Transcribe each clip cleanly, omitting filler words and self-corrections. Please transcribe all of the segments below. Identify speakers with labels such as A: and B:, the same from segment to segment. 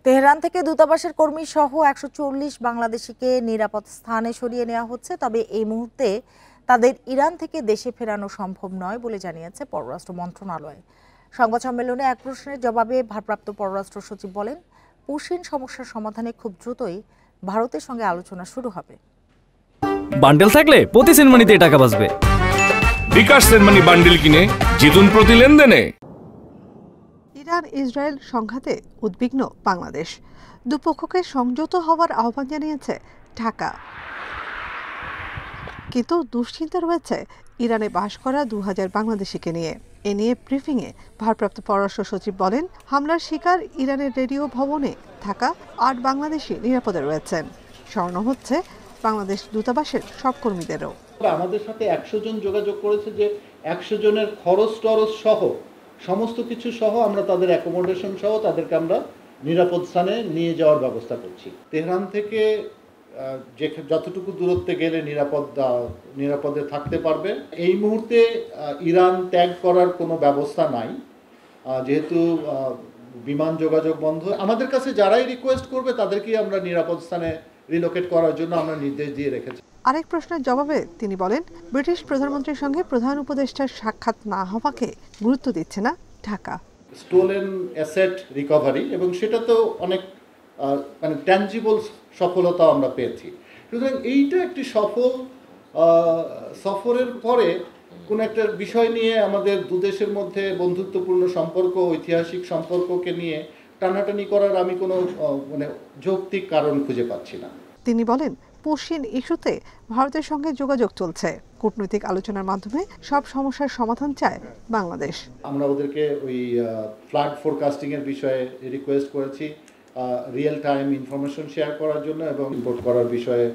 A: Tehran থেকে দূতাবাসের কর্মী সহ ১৪০ বাংলাদেশিকে নিরাপদ স্থানে সরিয়ে নেওয়া হচ্ছে। তবে এই মুহূর্তে তাদের ইরান থেকে দেশে ফেরানো সম্ভব নয় বলে জানিয়েছে পররাষ্ট্র মন্ত্রণালয়। সংবাদ সম্মেলনে এক প্রশ্নের জবাবে ভারপ্রাপ্ত পররাষ্ট্র সচিব বলেন, পুশিন সমস্যার সমাধানে খুব দ্রুতই ভারতের সঙ্গে আলোচনা শুরু হবে।
B: বান্ডেল থাকলে প্রতি সেনমানিতে টাকা বাঁচবে।
C: বিকাশ সেনমানি বান্ডেল কিনে জিতুন প্রতি লেনদেনে।
D: ইরান ইসরায়েল সংঘাতে উদ্বিগ্ন বাংলাদেশ। দুপক্ষকে সংযত হওয়ার আহ্বান জানিয়েছে ঢাকা, কিন্তু দুশ্চিন্তা রয়েছে ইরানে বাস করা ২০০০ বাংলাদেশিকে নিয়ে। এ নিয়ে ব্রিফিংয়ে ভারপ্রাপ্ত পররাষ্ট্র সচিব বলেন, হামলার শিকার ইরানের রেডিও ভবনে থাকা ৮ বাংলাদেশি নিরাপদে রয়েছেন। স্মরণ হচ্ছে বাংলাদেশ দূতাবাসের সব কর্মীদেরও।
E: আমাদের সাথে ১০০ জন যোগাযোগ করেছে যে ১০০ জনের খরচ টরচ সহ সমস্ত কিছু সহ আমরা তাদের অ্যাকোমোডেশন সহ তাদেরকে আমরা নিরাপদ স্থানে নিয়ে যাওয়ার ব্যবস্থা করছি। তেহরান থেকে যে যতটুকু দূরত্বে গেলে নিরাপদে থাকতে পারবে। এই মুহূর্তে ইরান ত্যাগ করার কোনো ব্যবস্থা নাই, যেহেতু বিমান যোগাযোগ বন্ধ। আমাদের কাছে যারাই রিকোয়েস্ট করবে তাদেরকেই আমরা নিরাপদ স্থানে রিলোকেট করার জন্য আমরা নির্দেশ দিয়ে রেখেছি।
D: আরেক প্রশ্নের জবাবে তিনি বলেন, ব্রিটিশ প্রধানমন্ত্রীর সঙ্গে প্রধান উপদেষ্টার সাক্ষাৎ না হওয়াকে গুরুত্ব দিচ্ছে না ঢাকা।
E: স্টোলেন অ্যাসেট রিকভারি এবং সেটা তো অনেক ট্যাঞ্জিবল সফলতা আমরা পেয়েছি। সুতরাং এইটা একটি সফল সফরের পরে কোনো একটা বিষয় নিয়ে আমাদের দুদেশের মধ্যে বন্ধুত্বপূর্ণ সম্পর্ক, ঐতিহাসিক সম্পর্ককে নিয়ে টানাটানি করার আমি কোনো যৌক্তিক কারণ খুঁজে পাচ্ছি না।
D: তিনি বলেন, পুশিন ইস্যুতে ভারতের সঙ্গে যোগাযোগ চলছে। কূটনৈতিক আলোচনার মাধ্যমে সব সমস্যার সমাধান চায় বাংলাদেশ।
E: আমরা ওদেরকে ওই ফ্লাড ফোরকাস্টিং এর বিষয়ে রিকোয়েস্ট করেছি, রিয়েল টাইম ইনফরমেশন শেয়ার করার জন্য, এবং ইম্পোর্ট করার বিষয়ে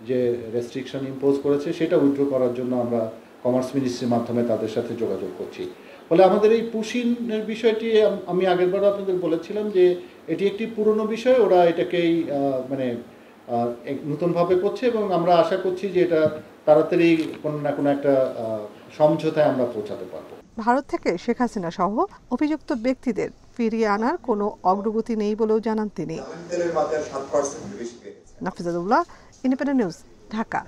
E: যে রেস্ট্রিকশন ইম্পোজ করেছে সেটা উইথড্র করার জন্য আমরা কমার্স মিনিস্ট্রির মাধ্যমে তাদের সাথে যোগাযোগ করছি। ফলে আমাদের এই পুশিনের বিষয়টি আমি আগেরবারও আপনাদের বলেছিলাম যে এটি একটি পুরনো বিষয়, ওরা এটাকেই নতুনভাবে করছে এবং আমরা আশা করছি যে এটা তাড়াতাড়ি কোনো না কোনো একটা সমঝোতায় আমরা পৌঁছাতে পারবো।
D: ভারত থেকে শেখ হাসিনা সহ অভিযুক্ত ব্যক্তিদের ফিরিয়ে আনার কোনো অগ্রগতি নেই বলেও জানান তিনি। নাফিজাতুল্লাহ, ইন্ডিপেন্ডেন্ট নিউজ, ঢাকা।